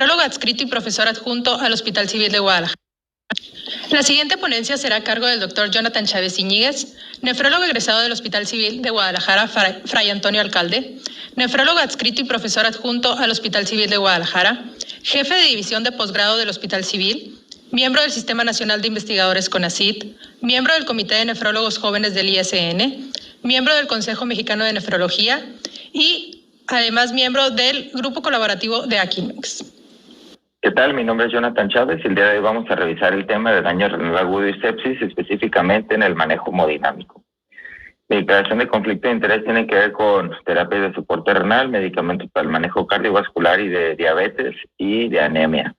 Nefrólogo adscrito y profesor adjunto al Hospital Civil de Guadalajara. La siguiente ponencia será a cargo del doctor Jonathan Chávez Iñiguez, nefrólogo egresado del Hospital Civil de Guadalajara, Fray Antonio Alcalde, nefrólogo adscrito y profesor adjunto al Hospital Civil de Guadalajara, jefe de división de posgrado del Hospital Civil, miembro del Sistema Nacional de Investigadores CONACYT, miembro del Comité de Nefrólogos Jóvenes del ISN, miembro del Consejo Mexicano de Nefrología y además miembro del Grupo Colaborativo de Aquimex. ¿Qué tal? Mi nombre es Jonathan Chávez y el día de hoy vamos a revisar el tema de daño renal agudo y sepsis, específicamente en el manejo hemodinámico. Mi declaración de conflicto de interés tiene que ver con terapias de soporte renal, medicamentos para el manejo cardiovascular y de diabetes y de anemia.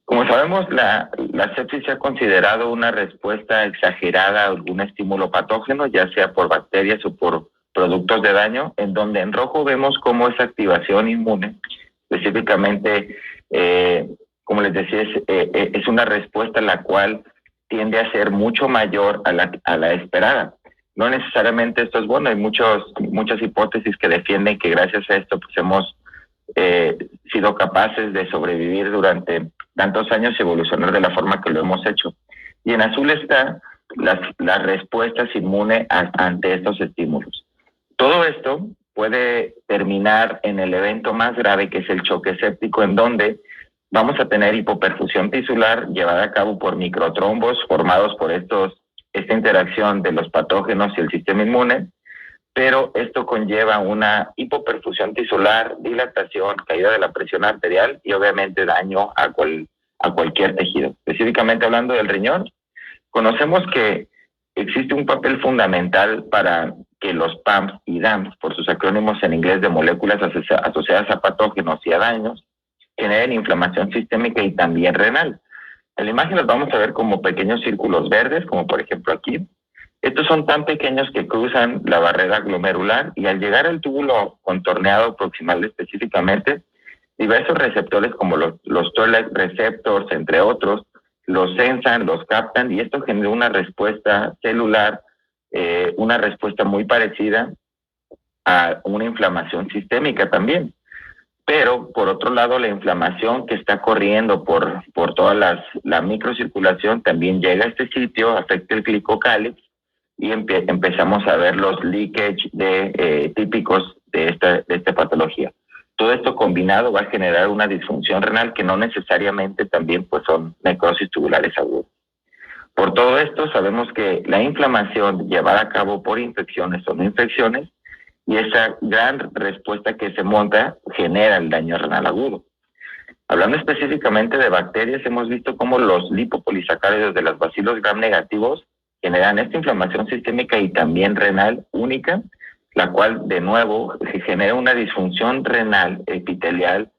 Como sabemos, la sepsis se ha considerado una respuesta exagerada a algún estímulo patógeno, ya sea por bacterias o por productos de daño, en donde en rojo vemos cómo esa activación inmune, específicamente, como les decía, es una respuesta la cual tiende a ser mucho mayor a la esperada. No necesariamente esto es bueno, hay muchas hipótesis que defienden que gracias a esto pues hemos sido capaces de sobrevivir durante tantos años y evolucionar de la forma que lo hemos hecho. Y en azul está las respuestas inmunes ante estos estímulos. Todo esto puede terminar en el evento más grave, que es el choque séptico, en donde vamos a tener hipoperfusión tisular llevada a cabo por microtrombos formados por esta interacción de los patógenos y el sistema inmune, pero esto conlleva una hipoperfusión tisular, dilatación, caída de la presión arterial y obviamente daño a cualquier tejido. Específicamente hablando del riñón, conocemos que existe un papel fundamental para que los PAMs y DAMs, por sus acrónimos en inglés de moléculas asociadas a patógenos y a daños, generen inflamación sistémica y también renal. En la imagen los vamos a ver como pequeños círculos verdes, como por ejemplo aquí. Estos son tan pequeños que cruzan la barrera glomerular y al llegar al túbulo contorneado proximal específicamente, diversos receptores como los Toll-like receptors, entre otros, los sensan, los captan y esto genera una respuesta celular, una respuesta muy parecida a una inflamación sistémica también. Pero, por otro lado, la inflamación que está corriendo por toda la microcirculación también llega a este sitio, afecta el glicocálix y empezamos a ver los leakage típicos de esta patología. Todo esto combinado va a generar una disfunción renal que no necesariamente también pues son necrosis tubulares agudas. Por todo esto sabemos que la inflamación llevada a cabo por infecciones o no infecciones y esa gran respuesta que se monta genera el daño renal agudo. Hablando específicamente de bacterias, hemos visto cómo los lipopolisacáridos de los bacilos gram negativos generan esta inflamación sistémica y también renal única, la cual de nuevo genera una disfunción renal epitelial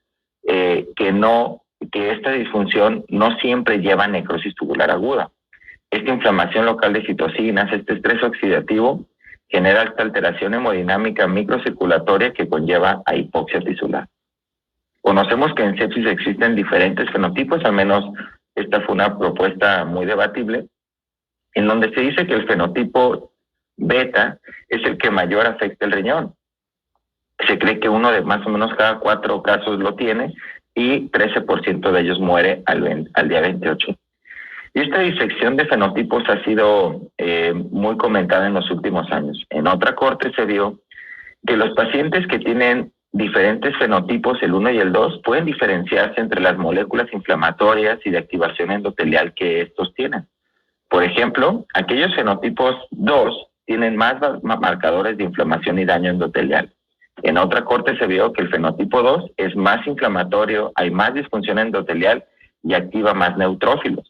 que esta disfunción no siempre lleva a necrosis tubular aguda. Esta inflamación local de citocinas, este estrés oxidativo, genera esta alteración hemodinámica microcirculatoria que conlleva a hipoxia tisular. Conocemos que en sepsis existen diferentes fenotipos, al menos esta fue una propuesta muy debatible, en donde se dice que el fenotipo beta es el que mayor afecta el riñón. Se cree que uno de más o menos cada 4 casos lo tiene y 13% de ellos muere al día 28. Y esta disección de fenotipos ha sido muy comentada en los últimos años. En otra corte se vio que los pacientes que tienen diferentes fenotipos, el 1 y el 2, pueden diferenciarse entre las moléculas inflamatorias y de activación endotelial que estos tienen. Por ejemplo, aquellos fenotipos 2 tienen más marcadores de inflamación y daño endotelial. En otra corte se vio que el fenotipo 2 es más inflamatorio, hay más disfunción endotelial y activa más neutrófilos.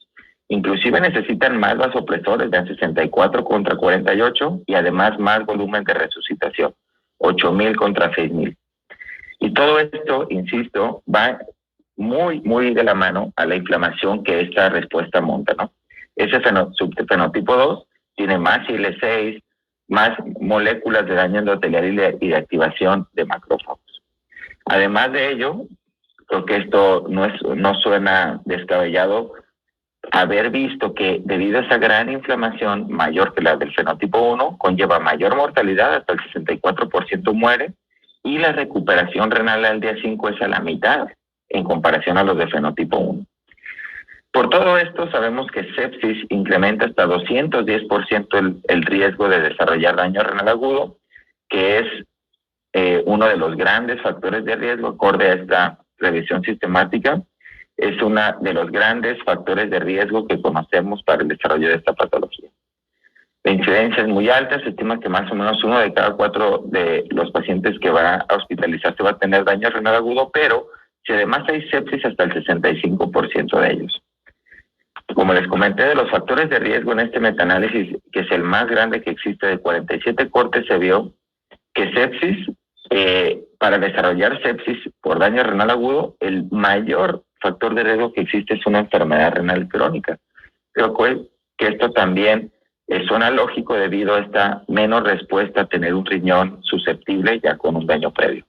Inclusive necesitan más vasopresores de 64 contra 48 y además más volumen de resucitación, 8,000 contra 6,000. Y todo esto, insisto, va muy, muy de la mano a la inflamación que esta respuesta monta, ¿no? Ese fenotipo 2 tiene más IL-6, más moléculas de daño endotelial y de activación de macrófagos. Además de ello, creo que esto no suena descabellado, haber visto que debido a esa gran inflamación mayor que la del fenotipo 1, conlleva mayor mortalidad, hasta el 64% muere, y la recuperación renal al día 5 es a la mitad. en comparación a los de fenotipo 1. Por todo esto, sabemos que sepsis incrementa hasta 210% el riesgo de desarrollar daño renal agudo, que es uno de los grandes factores de riesgo acorde a esta revisión sistemática. Es uno de los grandes factores de riesgo que conocemos para el desarrollo de esta patología. La incidencia es muy alta, se estima que más o menos 1 de cada 4 de los pacientes que va a hospitalizarse va a tener daño renal agudo, pero si además hay sepsis, hasta el 65% de ellos. Como les comenté, de los factores de riesgo en este metaanálisis, que es el más grande que existe de 47 cortes, se vio que sepsis, para desarrollar sepsis por daño renal agudo, el mayor factor de riesgo que existe es una enfermedad renal crónica. Creo que esto también suena lógico debido a esta menor respuesta a tener un riñón susceptible ya con un daño previo.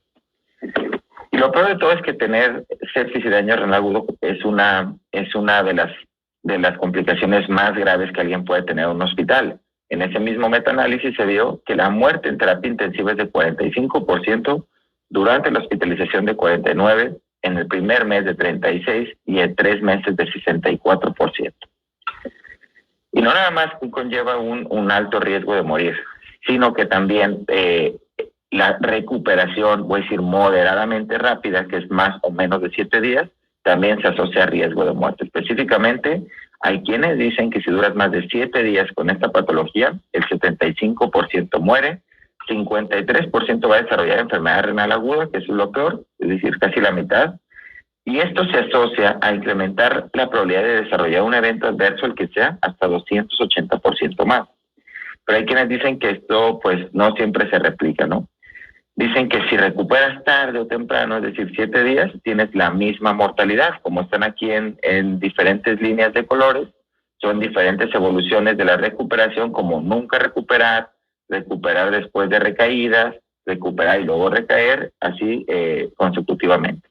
Y lo peor de todo es que tener sepsis y daño renal agudo es una de las complicaciones más graves que alguien puede tener en un hospital. En ese mismo metaanálisis se vio que la muerte en terapia intensiva es de 45%, durante la hospitalización de 49%, en el primer mes de 36% y en 3 meses de 64%. Y no nada más conlleva un alto riesgo de morir, sino que también la recuperación, voy a decir moderadamente rápida, que es más o menos de 7 días, también se asocia a riesgo de muerte. Específicamente, hay quienes dicen que si duras más de 7 días con esta patología, el 75% muere, 53% va a desarrollar enfermedad renal aguda, que es lo peor, es decir, casi la mitad, y esto se asocia a incrementar la probabilidad de desarrollar un evento adverso, el que sea, hasta 280% más. Pero hay quienes dicen que esto pues no siempre se replica, ¿no? Dicen que si recuperas tarde o temprano, es decir, 7 días, tienes la misma mortalidad. Como están aquí en diferentes líneas de colores, son diferentes evoluciones de la recuperación, como nunca recuperar, recuperar después de recaídas, recuperar y luego recaer, así consecutivamente.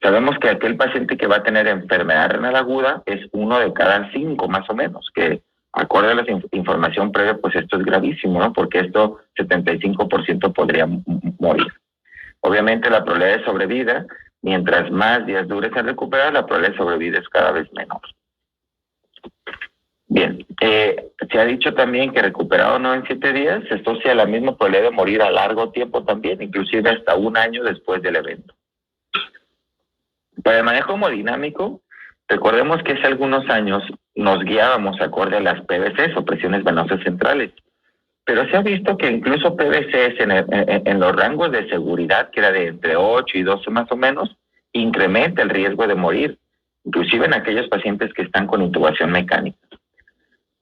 Sabemos que aquel paciente que va a tener enfermedad renal aguda es 1 de cada 5 más o menos, que acorde a la información previa, pues esto es gravísimo, ¿no? Porque esto 75% podría morir. Obviamente la probabilidad de sobrevida, mientras más días dures en recuperar, la probabilidad de sobrevida es cada vez menor. Bien, se ha dicho también que recuperado no en 7 días, se asocia a la misma probabilidad de morir a largo tiempo también, inclusive hasta 1 año después del evento. Para el manejo hemodinámico, recordemos que hace algunos años nos guiábamos acorde a las PVCs o presiones venosas centrales, pero se ha visto que incluso PVCs en los rangos de seguridad, que era de entre 8 y 12 más o menos, incrementa el riesgo de morir, inclusive en aquellos pacientes que están con intubación mecánica.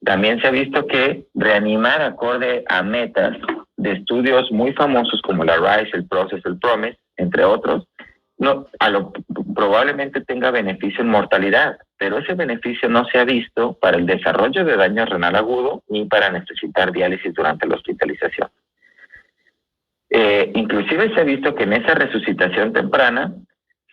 También se ha visto que reanimar acorde a metas de estudios muy famosos como la RISE, el PROCESS, el PROMIS, entre otros, probablemente tenga beneficio en mortalidad, pero ese beneficio no se ha visto para el desarrollo de daño renal agudo ni para necesitar diálisis durante la hospitalización. Inclusive se ha visto que en esa resucitación temprana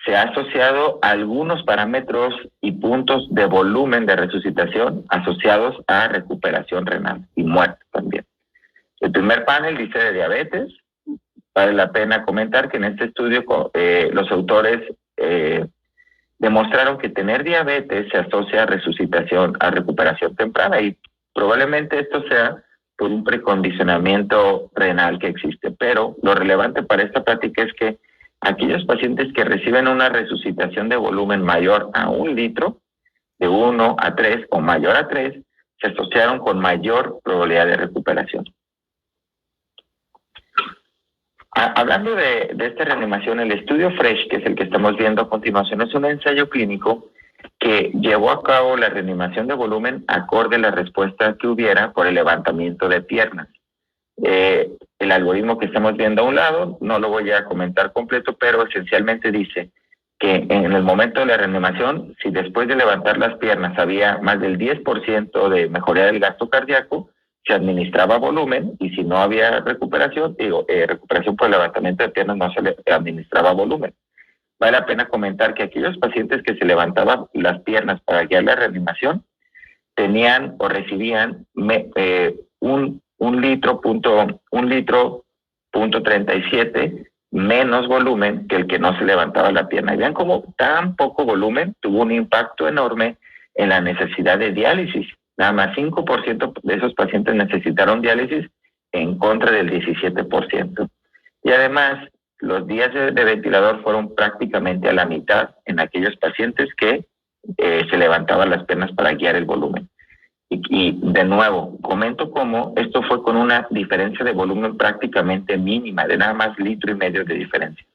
se ha asociado algunos parámetros y puntos de volumen de resucitación asociados a recuperación renal y muerte también. El primer panel dice de diabetes. Vale la pena comentar que en este estudio los autores demostraron que tener diabetes se asocia a resucitación, a recuperación temprana, y probablemente esto sea por un precondicionamiento renal que existe. Pero lo relevante para esta práctica es que aquellos pacientes que reciben una resucitación de volumen mayor a 1 litro, de 1 a 3 o mayor a 3, se asociaron con mayor probabilidad de recuperación. Hablando de esta reanimación, el estudio FRESH, que es el que estamos viendo a continuación, es un ensayo clínico que llevó a cabo la reanimación de volumen acorde a la respuesta que hubiera por el levantamiento de piernas. El algoritmo que estamos viendo a un lado, no lo voy a comentar completo, pero esencialmente dice que en el momento de la reanimación, si después de levantar las piernas había más del 10% de mejoría del gasto cardíaco, se administraba volumen, y si no había recuperación, recuperación por el levantamiento de piernas, no se le administraba volumen. Vale la pena comentar que aquellos pacientes que se levantaban las piernas para guiar la reanimación tenían o recibían un litro punto 37 menos volumen que el que no se levantaba la pierna. Y vean cómo tan poco volumen tuvo un impacto enorme en la necesidad de diálisis. Nada más 5% de esos pacientes necesitaron diálisis en contra del 17%. Y además, los días de ventilador fueron prácticamente a la mitad en aquellos pacientes que se levantaban las piernas para guiar el volumen. Y de nuevo, comento cómo esto fue con una diferencia de volumen prácticamente mínima, de nada más 1,5 litros de diferencia.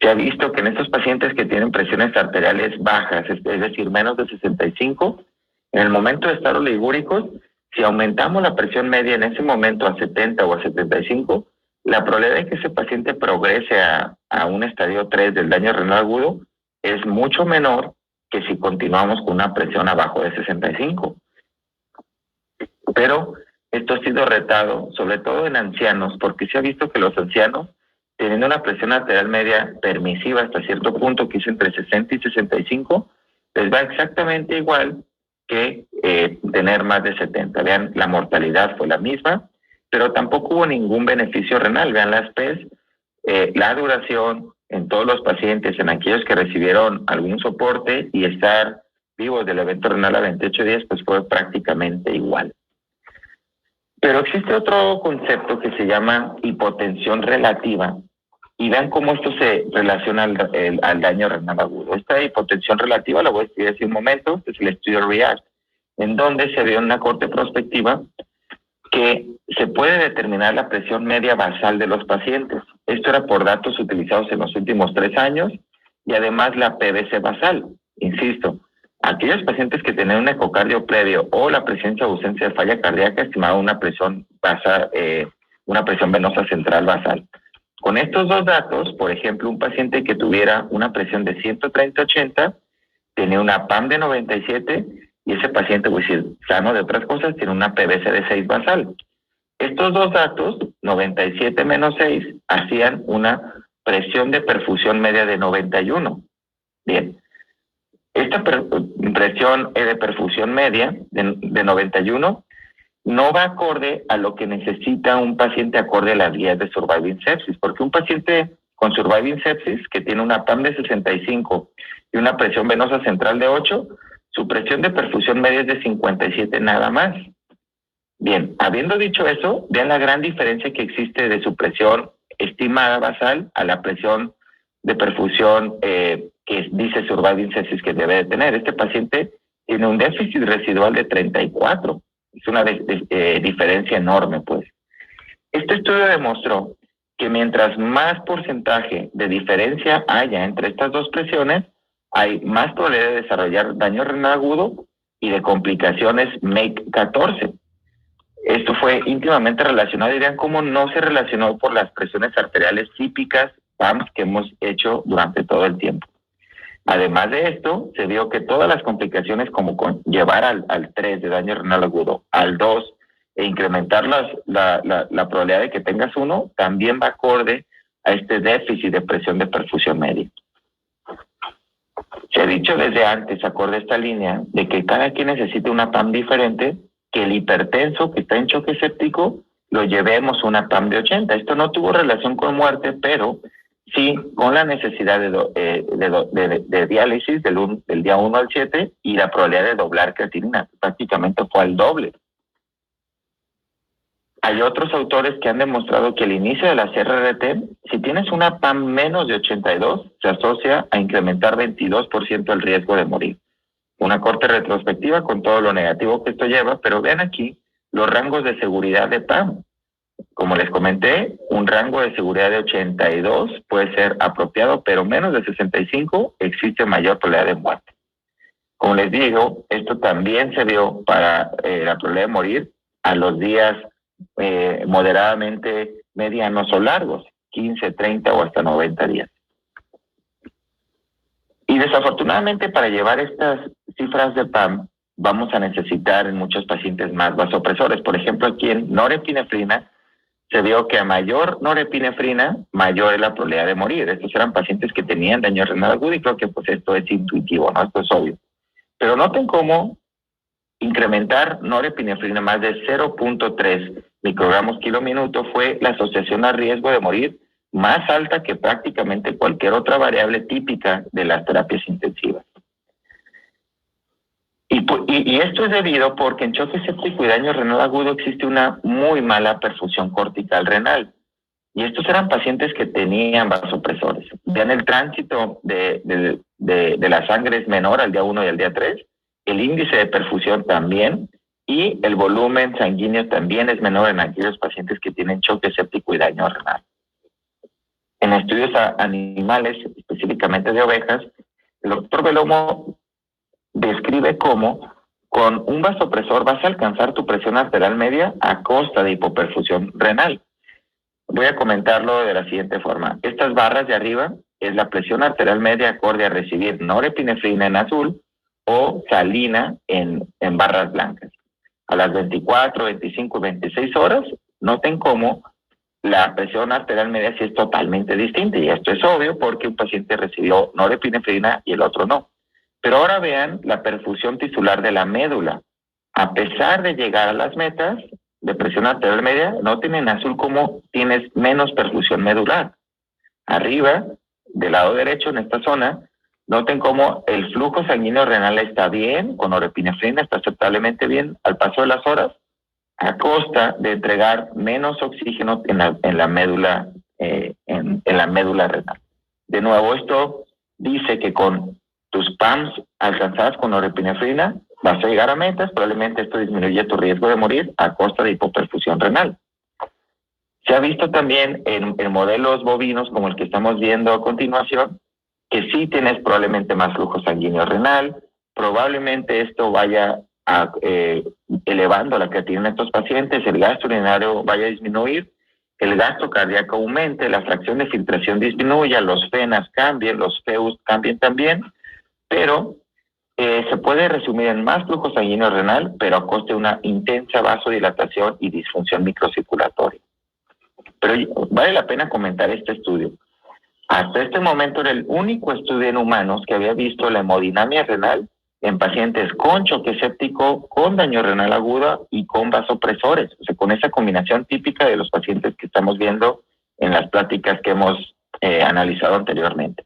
Se ha visto que en estos pacientes que tienen presiones arteriales bajas, es decir, menos de 65, en el momento de estar oligúricos, si aumentamos la presión media en ese momento a 70 o a 75, la probabilidad de que ese paciente progrese a un estadio 3 del daño renal agudo es mucho menor que si continuamos con una presión abajo de 65. Pero esto ha sido retado, sobre todo en ancianos, porque se ha visto que los ancianos, teniendo una presión arterial media permisiva hasta cierto punto, que es entre 60 y 65, les va exactamente igual que tener más de 70. Vean, la mortalidad fue la misma, pero tampoco hubo ningún beneficio renal. Vean las PES, la duración en todos los pacientes, en aquellos que recibieron algún soporte y estar vivos del evento renal a 28 días, pues fue prácticamente igual. Pero existe otro concepto que se llama hipotensión relativa, y vean cómo esto se relaciona al daño renal agudo. Esta hipotensión relativa la voy a estudiar hace un momento, este es el estudio REACT, en donde se vio en una corte prospectiva que se puede determinar la presión media basal de los pacientes. Esto era por datos utilizados en los últimos 3 años, y además la PVC basal. Insisto, aquellos pacientes que tenían un ecocardio previo o la presencia o ausencia de falla cardíaca estimaban una presión basal, una presión venosa central basal. Con estos dos datos, por ejemplo, un paciente que tuviera una presión de 130/80 tenía una PAM de 97, y ese paciente, voy a decir, sano de otras cosas, tiene una PVC de 6 basal. Estos dos datos, 97 menos 6, hacían una presión de perfusión media de 91. Bien. Esta presión de perfusión media de 91 no va acorde a lo que necesita un paciente acorde a las guías de Surviving Sepsis, porque un paciente con Surviving Sepsis que tiene una PAM de 65 y una presión venosa central de 8, su presión de perfusión media es de 57 nada más. Bien, habiendo dicho eso, vean la gran diferencia que existe de su presión estimada basal a la presión de perfusión que dice Surviving Sepsis que debe de tener. Este paciente tiene un déficit residual de 34. Es una diferencia enorme, pues. Este estudio demostró que mientras más porcentaje de diferencia haya entre estas dos presiones, hay más probabilidad de desarrollar daño renal agudo y de complicaciones MAKE-14. Esto fue íntimamente relacionado, y vean cómo no se relacionó por las presiones arteriales típicas PAMS que hemos hecho durante todo el tiempo. Además de esto, se vio que todas las complicaciones, como con llevar al 3 de daño renal agudo, al 2 e incrementar la probabilidad de que tengas 1, también va acorde a este déficit de presión de perfusión media. Se ha dicho desde antes, acorde a esta línea, de que cada quien necesita una PAM diferente, que el hipertenso que está en choque séptico lo llevemos a una PAM de 80. Esto no tuvo relación con muerte, pero sí con la necesidad de diálisis del día 1 al 7 y la probabilidad de doblar creatinina. Prácticamente fue al doble. Hay otros autores que han demostrado que el inicio de la CRRT, si tienes una PAM menos de 82, se asocia a incrementar 22% el riesgo de morir. Una corte retrospectiva con todo lo negativo que esto lleva, pero vean aquí los rangos de seguridad de PAM. Como les comenté, un rango de seguridad de 82 puede ser apropiado, pero menos de 65 existe mayor probabilidad de muerte. Como les digo, esto también se vio para la probabilidad de morir a los días moderadamente medianos o largos, 15, 30 o hasta 90 días. Y desafortunadamente, para llevar estas cifras de PAM, vamos a necesitar en muchos pacientes más vasopresores. Por ejemplo, aquí en norepinefrina, se vio que a mayor norepinefrina, mayor es la probabilidad de morir. Estos eran pacientes que tenían daño renal agudo, y creo que pues esto es intuitivo, ¿no? Esto es obvio. Pero noten cómo incrementar norepinefrina más de 0.3 microgramos kilo minuto fue la asociación a riesgo de morir más alta que prácticamente cualquier otra variable típica de las terapias intensivas. Y esto es debido porque en choque séptico y daño renal agudo existe una muy mala perfusión cortical renal. Y estos eran pacientes que tenían vasopresores. Vean, el tránsito de la sangre es menor al día 1 y al día 3, el índice de perfusión también, y el volumen sanguíneo también es menor en aquellos pacientes que tienen choque séptico y daño renal. En estudios animales, específicamente de ovejas, el doctor Belomo describe cómo con un vasopresor vas a alcanzar tu presión arterial media a costa de hipoperfusión renal. Voy a comentarlo de la siguiente forma. Estas barras de arriba es la presión arterial media acorde a recibir norepinefrina en azul o salina en barras blancas. A las 24, 25 y 26 horas, noten cómo la presión arterial media sí es totalmente distinta, y esto es obvio porque un paciente recibió norepinefrina y el otro no. Pero ahora vean la perfusión tisular de la médula. A pesar de llegar a las metas de presión arterial media, noten en azul cómo tienes menos perfusión medular. Arriba, del lado derecho, en esta zona, noten cómo el flujo sanguíneo renal está bien, con norepinefrina está aceptablemente bien al paso de las horas, a costa de entregar menos oxígeno en la médula renal. De nuevo, esto dice que con tus PAMs alcanzadas con norepinefrina vas a llegar a metas, probablemente esto disminuye tu riesgo de morir a costa de hipoperfusión renal. Se ha visto también en modelos bovinos como el que estamos viendo a continuación, que sí tienes probablemente más flujo sanguíneo renal, probablemente esto vaya elevando la creatinina en estos pacientes, el gasto urinario vaya a disminuir, el gasto cardíaco aumente, la fracción de filtración disminuya, los FENAs cambien, los FEUs cambien también, pero se puede resumir en más flujo sanguíneo renal, pero a costa de una intensa vasodilatación y disfunción microcirculatoria. Pero vale la pena comentar este estudio. Hasta este momento era el único estudio en humanos que había visto la hemodinamia renal en pacientes con choque séptico, con daño renal agudo y con vasopresores, o sea, con esa combinación típica de los pacientes que estamos viendo en las pláticas que hemos analizado anteriormente.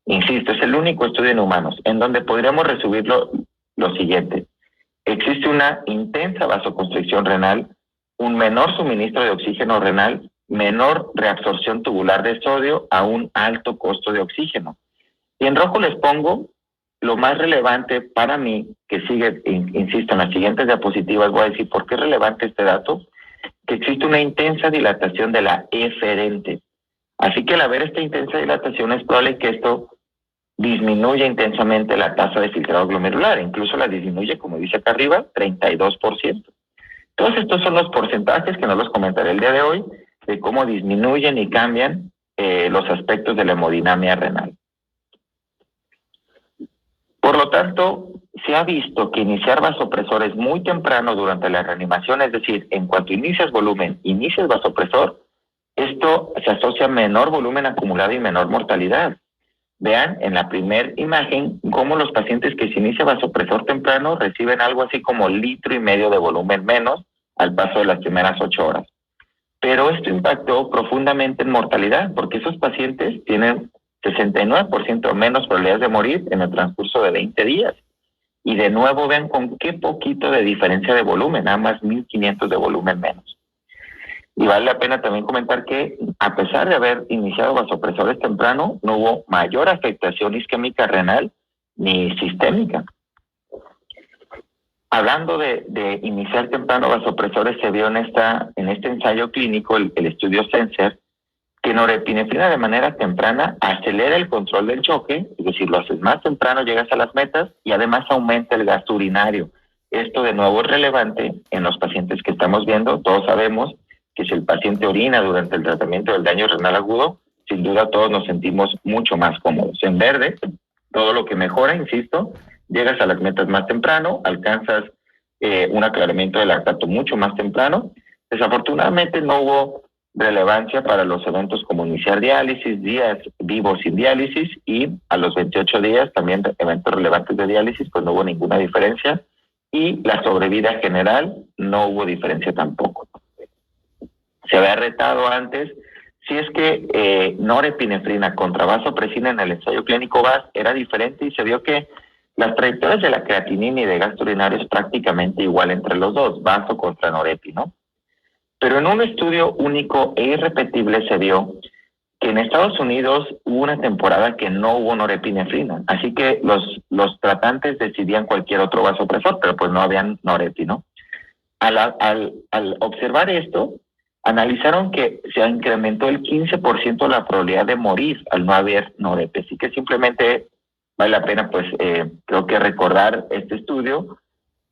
Insisto, es el único estudio en humanos en donde podríamos resumir lo siguiente. Existe una intensa vasoconstricción renal, un menor suministro de oxígeno renal, menor reabsorción tubular de sodio a un alto costo de oxígeno. Y en rojo les pongo lo más relevante para mí, que sigue, insisto, en las siguientes diapositivas voy a decir por qué es relevante este dato, que existe una intensa dilatación de la eferente. Así que al haber esta intensa dilatación es probable que esto disminuya intensamente la tasa de filtrado glomerular, incluso la disminuye, como dice acá arriba, 32%. Todos estos son los porcentajes que no los comentaré el día de hoy, de cómo disminuyen y cambian los aspectos de la hemodinamia renal. Por lo tanto, se ha visto que iniciar vasopresores muy temprano durante la reanimación, es decir, en cuanto inicias volumen, inicias vasopresor, esto se asocia a menor volumen acumulado y menor mortalidad. Vean en la primera imagen cómo los pacientes que se inicia vasopresor temprano reciben algo así como 1,5 litros de volumen menos al paso de las primeras 8 horas. Pero esto impactó profundamente en mortalidad, porque esos pacientes tienen 69% menos probabilidades de morir en el transcurso de 20 días. Y de nuevo vean con qué poquito de diferencia de volumen, nada más 1,500 de volumen menos. Y vale la pena también comentar que a pesar de haber iniciado vasopresores temprano, no hubo mayor afectación isquémica renal ni sistémica. Hablando de iniciar temprano vasopresores, se vio en este ensayo clínico, el estudio Sensor, que norepinefrina de manera temprana acelera el control del choque, es decir, lo haces más temprano, llegas a las metas y además aumenta el gasto urinario. Esto de nuevo es relevante en los pacientes que estamos viendo. Todos sabemos que si el paciente orina durante el tratamiento del daño renal agudo, sin duda todos nos sentimos mucho más cómodos. En verde, todo lo que mejora, insisto, llegas a las metas más temprano, alcanzas un aclaramiento del lactato mucho más temprano. Desafortunadamente no hubo relevancia para los eventos como iniciar diálisis, días vivos sin diálisis y a los 28 días también eventos relevantes de diálisis, pues no hubo ninguna diferencia y la sobrevida general no hubo diferencia tampoco. Se había retado antes si es que norepinefrina contra vasopresina en el ensayo clínico VAS era diferente y se vio que las trayectorias de la creatinina y de gasto urinario es prácticamente igual entre los dos, vaso contra norepi, ¿no? Pero en un estudio único e irrepetible se vio que en Estados Unidos hubo una temporada que no hubo norepinefrina, así que los tratantes decidían cualquier otro vasopresor, pero pues no habían norepi, ¿no? Al observar esto, analizaron que se incrementó el 15% la probabilidad de morir al no haber norepi, así que simplemente vale la pena, pues, creo que recordar este estudio,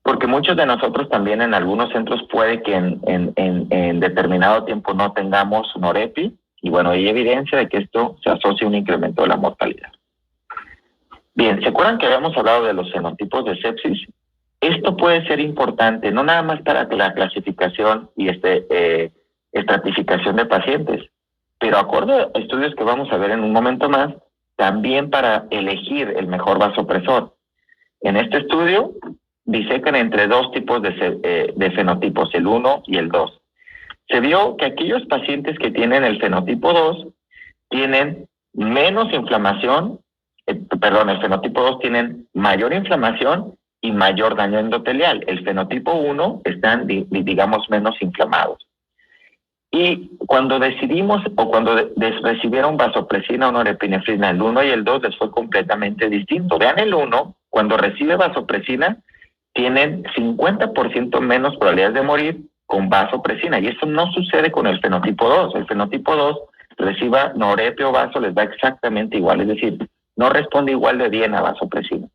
porque muchos de nosotros también en algunos centros puede que en determinado tiempo no tengamos norepi, y bueno, hay evidencia de que esto se asocia a un incremento de la mortalidad. Bien, ¿se acuerdan que habíamos hablado de los fenotipos de sepsis? Esto puede ser importante, no nada más para la clasificación y estratificación de pacientes, pero acorde a estudios que vamos a ver en un momento más, también para elegir el mejor vasopresor. En este estudio disecan entre dos tipos de fenotipos, el 1 y el 2. Se vio que aquellos pacientes que tienen el fenotipo 2 tienen menos inflamación, el fenotipo 2 tienen mayor inflamación y mayor daño endotelial. El fenotipo 1 están, digamos, menos inflamados. Y cuando decidimos o cuando recibieron vasopresina o norepinefrina, el 1 y el 2 les fue completamente distinto. Vean el 1, cuando recibe vasopresina, tienen 50% menos probabilidades de morir con vasopresina, y eso no sucede con el fenotipo 2. El fenotipo 2, reciba norepi o vaso, les da exactamente igual, es decir, no responde igual de bien a vasopresina.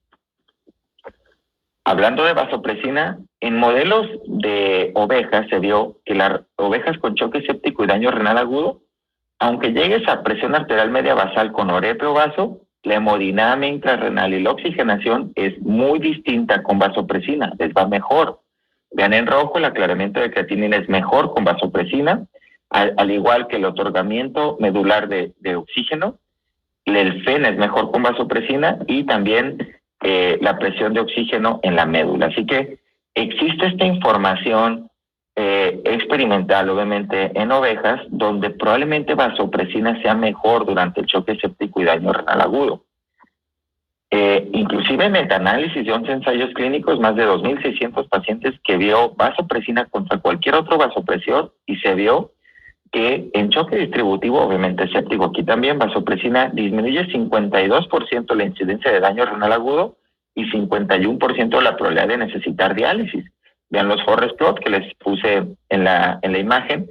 Hablando de vasopresina, en modelos de ovejas se vio que las ovejas con choque séptico y daño renal agudo, aunque llegues a presión arterial media basal con norepi o vaso, la hemodinamia intrarrenal y la oxigenación es muy distinta con vasopresina, les va mejor. Vean en rojo, el aclaramiento de creatinina es mejor con vasopresina, al igual que el otorgamiento medular de oxígeno. El FEN es mejor con vasopresina y también la presión de oxígeno en la médula. Así que existe esta información experimental, obviamente, en ovejas, donde probablemente vasopresina sea mejor durante el choque séptico y daño renal agudo. Inclusive en metaanálisis de 11 ensayos clínicos, más de 2.600 pacientes que vio vasopresina contra cualquier otro vasopresor, y se vio que en choque distributivo, obviamente séptico aquí también, vasopresina disminuye 52% la incidencia de daño renal agudo y 51% la probabilidad de necesitar diálisis. Vean los forest plot que les puse en la imagen,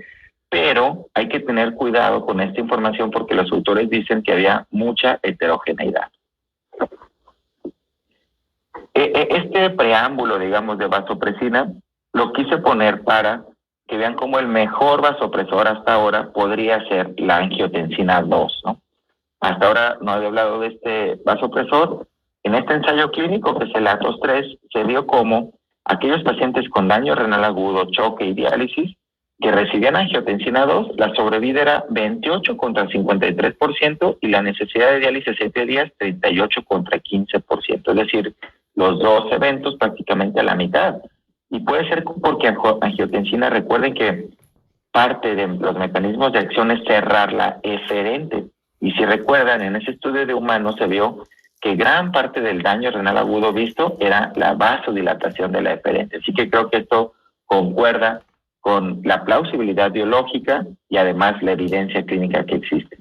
pero hay que tener cuidado con esta información porque los autores dicen que había mucha heterogeneidad. Este preámbulo, digamos, de vasopresina lo quise poner para que vean cómo el mejor vasopresor hasta ahora podría ser la angiotensina 2, ¿no? Hasta ahora no había hablado de este vasopresor. En este ensayo clínico, que es el ATOS 3, se vio cómo aquellos pacientes con daño renal agudo, choque y diálisis que recibían angiotensina 2, la sobrevida era 28 contra 53% y la necesidad de diálisis 7 días 38 contra 15%, es decir, los dos eventos prácticamente a la mitad. Y puede ser porque angiotensina, recuerden que parte de los mecanismos de acción es cerrar la eferente. Y si recuerdan, en ese estudio de humanos se vio que gran parte del daño renal agudo visto era la vasodilatación de la eferente. Así que creo que esto concuerda con la plausibilidad biológica y además la evidencia clínica que existe.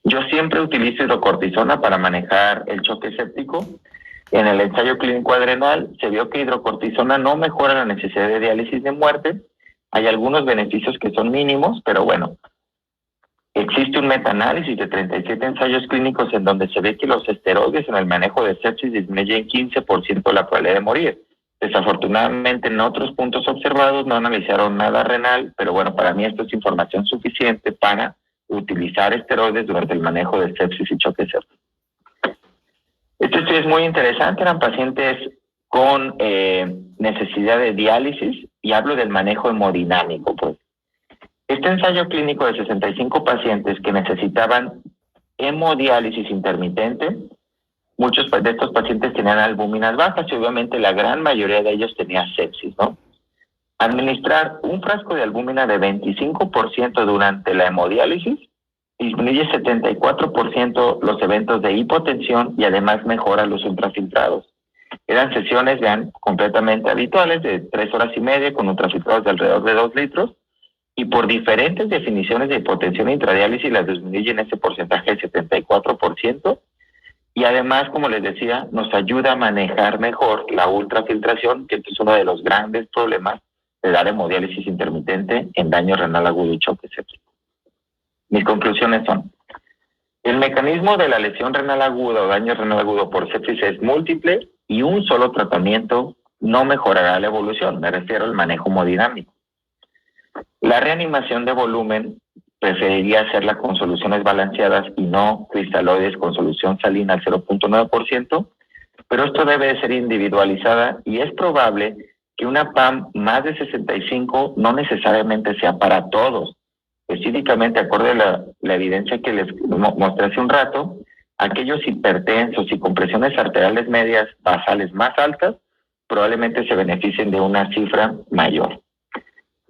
Yo siempre utilizo hidrocortisona para manejar el choque séptico. En el ensayo clínico adrenal se vio que hidrocortisona no mejora la necesidad de diálisis de muerte. Hay algunos beneficios que son mínimos, pero bueno, existe un metaanálisis de 37 ensayos clínicos en donde se ve que los esteroides en el manejo de sepsis disminuyen 15% la probabilidad de morir. Desafortunadamente, en otros puntos observados no analizaron nada renal, pero bueno, para mí esto es información suficiente para utilizar esteroides durante el manejo de sepsis y choque séptico. Este estudio es muy interesante, eran pacientes con necesidad de diálisis y hablo del manejo hemodinámico, pues. Este ensayo clínico de 65 pacientes que necesitaban hemodiálisis intermitente, muchos de estos pacientes tenían albúminas bajas y obviamente la gran mayoría de ellos tenía sepsis, ¿no? Administrar un frasco de albúmina de 25% durante la hemodiálisis disminuye 74% los eventos de hipotensión y además mejora los ultrafiltrados. Eran sesiones, vean, completamente habituales de 3 horas y media con ultrafiltrados de alrededor de 2 litros y por diferentes definiciones de hipotensión intradiálisis las disminuye en ese porcentaje de 74%. Y además, como les decía, nos ayuda a manejar mejor la ultrafiltración, que este es uno de los grandes problemas de dar hemodiálisis intermitente en daño renal agudo y choque séptico. Mis conclusiones son: el mecanismo de la lesión renal aguda o daño renal agudo por sepsis es múltiple y un solo tratamiento no mejorará la evolución, me refiero al manejo hemodinámico. La reanimación de volumen preferiría hacerla con soluciones balanceadas y no cristaloides con solución salina al 0.9%, pero esto debe de ser individualizada y es probable que una PAM más de 65 no necesariamente sea para todos. Específicamente, acorde a la evidencia que les mostré hace un rato, aquellos hipertensos y con presiones arteriales medias basales más altas probablemente se beneficien de una cifra mayor.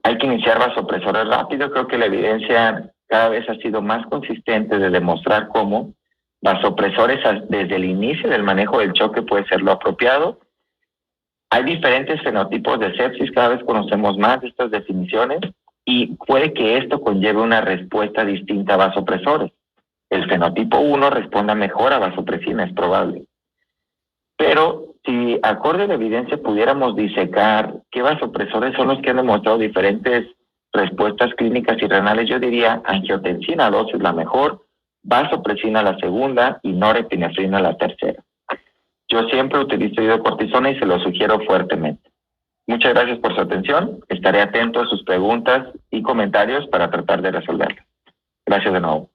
Hay que iniciar vasopresores rápido. Creo que la evidencia cada vez ha sido más consistente de demostrar cómo vasopresores desde el inicio del manejo del choque puede ser lo apropiado. Hay diferentes fenotipos de sepsis, cada vez conocemos más de estas definiciones y puede que esto conlleve una respuesta distinta a vasopresores. El fenotipo 1 responda mejor a vasopresina, es probable. Pero si acorde a la evidencia pudiéramos disecar qué vasopresores son los que han demostrado diferentes respuestas clínicas y renales, yo diría angiotensina 2 es la mejor, vasopresina la segunda y norepinefrina la tercera. Yo siempre utilizo hidrocortisona y se lo sugiero fuertemente. Muchas gracias por su atención. Estaré atento a sus preguntas y comentarios para tratar de resolverlas. Gracias de nuevo.